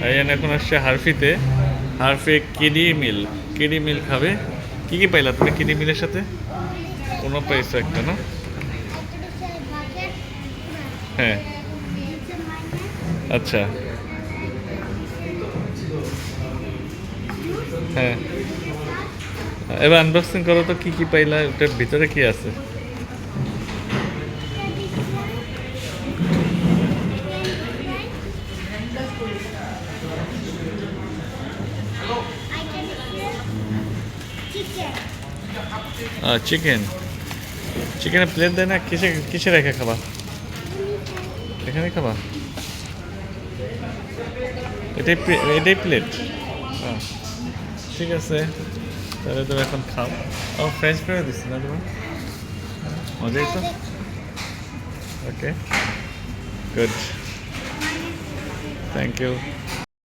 আরিয়ান এখন আসছে হারফিতে। হারফে কিডি মিল খাবে। কি কি পাইলা তুমি কিডি মিলের সাথে? কোনো পাইছো একটা না? হ্যাঁ। আচ্ছা। হ্যাঁ, এবার আনবক্সিং করো তো কি কি পাইলা, ওটার ভিতরে কি আছে? চিকেন। চিকেনের প্লেট দেয় না, কিসে কিসে রেখে খাবা? এখানে খাবা? এটাই প্লেট? ঠিক আছে, তাহলে তুমি এখন খাও। ও ফ্রেঞ্চ ফ্রাই দিচ্ছি না তোমার? মজাই তো। ওকে, গুড, থ্যাংক ইউ।